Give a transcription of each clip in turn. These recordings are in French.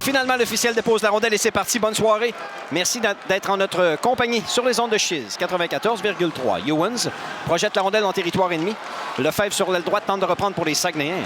Finalement, l'officiel dépose la rondelle et c'est parti. Bonne soirée. Merci d'être en notre compagnie sur les ondes de Chiz. 94,3. Ewens projette la rondelle en territoire ennemi. Lefebvre sur l'aile droite tente de reprendre pour les Saguenayens.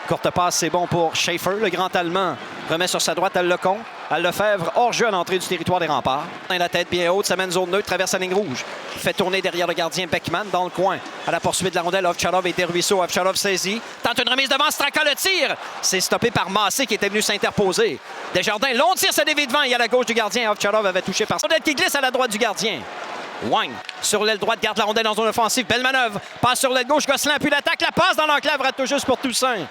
Courte passe, c'est bon pour Schaefer. Le grand Allemand remet sur sa droite à Lecomte. À Lefebvre, hors-jeu à l'entrée du territoire des remparts. La tête bien haute, ça mène zone neutre, traverse la ligne rouge. Fait tourner derrière le gardien Beckman dans le coin. À la poursuite de la rondelle, Ovtcharov et Desruisseaux. Ovtcharov saisit. Tente une remise devant, Straka le tire. C'est stoppé par Massé qui était venu s'interposer. Desjardins, long tir, se dévie devant et à la gauche du gardien. Ovtcharov avait touché par rondelle qui glisse à la droite du gardien. Wang, sur l'aile droite, garde la rondelle en zone offensive. Belle manœuvre. Passe sur l'aile gauche. Gosselin appuie l'attaque. La passe dans l'enclave. Rate tout juste pour Toussaint.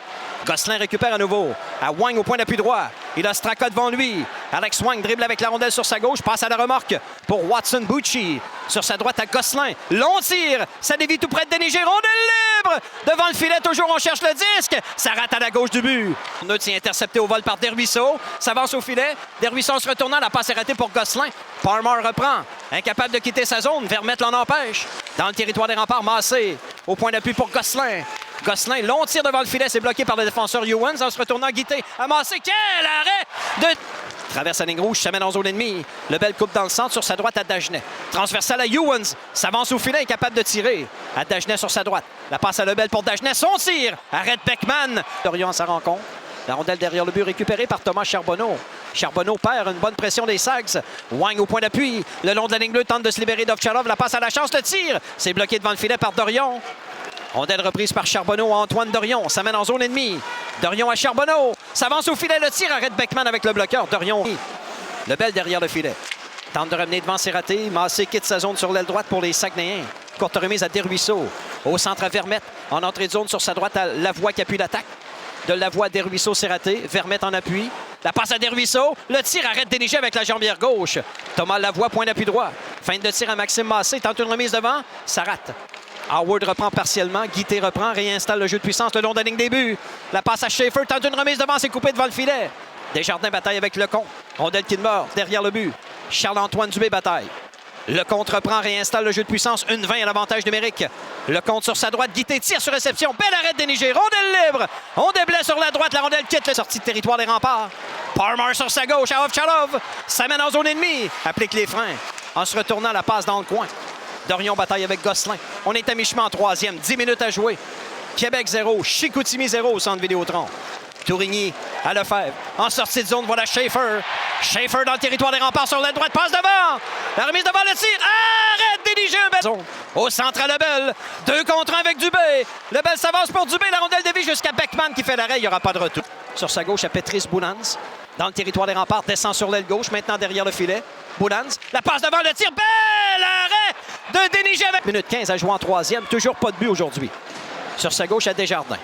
Gosselin récupère à nouveau. À Wang au point d'appui droit. Il a Straka devant lui. Alex Wang dribble avec la rondelle sur sa gauche. Passe à la remorque pour Watson Bucci. Sur sa droite à Gosselin. Long tir. Ça dévie tout près de Denis Giron. Rondelle libre. Devant le filet, toujours on cherche le disque. Ça rate à la gauche du but. Neutre est intercepté au vol par Desruisseaux. S'avance au filet. Desruisseaux se retournant. La passe est ratée pour Gosselin. Parmar reprend. Incapable de quitter sa zone. Vermette l'en empêche. Dans le territoire des remparts, Massé. Au point d'appui pour Gosselin. Gosselin, long tir devant le filet, c'est bloqué par le défenseur Ewens en se retournant Guité. Amassé, quel arrêt de... Traverse la ligne rouge, s'amène en zone ennemie. Lebel coupe dans le centre sur sa droite à Dagenet. Transversal à Ewens, s'avance au filet, incapable de tirer. À Dagenet sur sa droite. La passe à Lebel pour Dagenet, son tir. Arrête Beckman. Dorion à sa rencontre. La rondelle derrière le but récupérée par Thomas Charbonneau. Charbonneau perd une bonne pression des Sags. Wang au point d'appui. Le long de la ligne bleue tente de se libérer d'Ovtcharov. La passe à la chance, le tir. C'est bloqué devant le filet par Dorion. Rondelle reprise par Charbonneau à Antoine Dorion. Ça mène en zone ennemie. Dorion à Charbonneau. S'avance au filet, le tir. Arrête Beckman avec le bloqueur. Dorion. Lebel derrière le filet. Tente de ramener devant, c'est raté. Massé quitte sa zone sur l'aile droite pour les Saguenayens. Courte remise à Desruisseaux. Au centre à Vermette. En entrée de zone sur sa droite à Lavoie qui appuie l'attaque. De Lavoie à Desruisseaux, c'est raté. Vermette en appui. La passe à Desruisseaux. Le tir arrête Déniger avec la jambière gauche. Thomas Lavoie, point d'appui droit. Fin de tir à Maxime Massé. Tente une remise devant. Ça rate. Howard reprend partiellement. Guité reprend. Réinstalle le jeu de puissance le long de la ligne des buts. La passe à Schaefer. Tente une remise devant. C'est coupé devant le filet. Desjardins bataille avec Lecomte. Rondelle qui demeure derrière le but. Charles-Antoine Dubé bataille. Lecomte reprend, réinstalle le jeu de puissance. 1-20 à l'avantage numérique. Lecomte sur sa droite. Guité tire sur réception. Belle arrêt de Déniger. Rondelle libre. On déblaye sur la droite. La rondelle quitte la sortie de territoire des remparts. Parmar sur sa gauche à Ovtcharov. Ça mène en zone ennemie. Applique les freins. En se retournant, la passe dans le coin. Dorion bataille avec Gosselin. On est à mi-chemin en troisième. 10 minutes à jouer. Québec 0. Chicoutimi 0 au centre Vidéotron. Tourigny à Lefebvre. En sortie de zone, voilà Schaefer. Schaefer dans le territoire des remparts sur la droite. Passe devant. La remise devant le tir. Arrête Déniger. Au centre à Lebel. 2 contre 1 avec Dubé. Lebel s'avance pour Dubé. La rondelle dévie jusqu'à Beckman qui fait l'arrêt. Il n'y aura pas de retour. Sur sa gauche à Petris Boulans. Dans le territoire des remparts. Descend sur l'aile gauche. Maintenant derrière le filet. Boulans. La passe devant le tir. Belle arrêt de Déniger. Minute 15 à jouer en troisième. Toujours pas de but aujourd'hui. Sur sa gauche à Desjardins.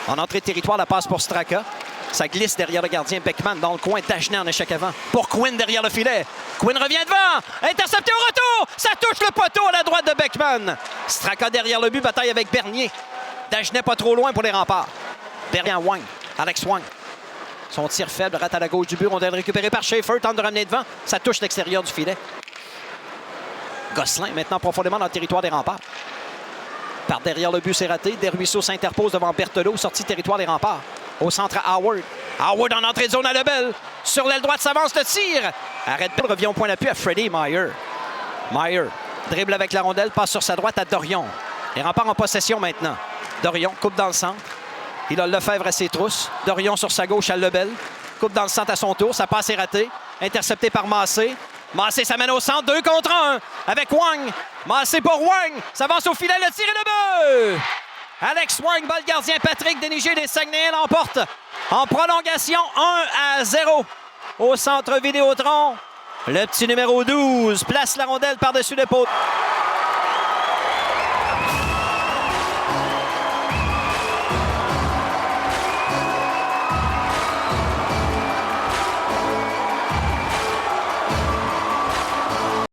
En entrée de territoire, la passe pour Straka. Ça glisse derrière le gardien Beckman dans le coin. Dagenet en échec avant. Pour Quinn derrière le filet. Quinn revient devant. Intercepté au retour. Ça touche le poteau à la droite de Beckman. Straka derrière le but. Bataille avec Bernier. Dagenet pas trop loin pour les remparts. Bernier à Wang. Alex Wang. Son tir faible rate à la gauche du but. Rondelle récupérée par Schaefer. Tente de ramener devant. Ça touche l'extérieur du filet. Gosselin maintenant profondément dans le territoire des remparts. Par derrière le but, c'est raté. Desruisseaux s'interpose devant Berthelot, sortie territoire des remparts. Au centre à Howard. Howard en entrée de zone à Lebel. Sur l'aile droite, s'avance le tir. Arrête, revient au point d'appui à Freddie Meyer. Meyer dribble avec la rondelle, passe sur sa droite à Dorion. Les remparts en possession maintenant. Dorion coupe dans le centre. Il a Lefebvre à ses trousses. Dorion sur sa gauche à Lebel. Coupe dans le centre à son tour. Sa passe est ratée. Intercepté par Massé. Massé s'amène au centre, 2 contre 1 avec Wang. Massé pour Wang. S'avance au filet, le tir et le but. Alex Wang, balle gardien Patrick Déniger des Saguenayens l'emporte en prolongation 1-0 au centre Vidéotron. Le petit numéro 12 place la rondelle par-dessus l'épaule.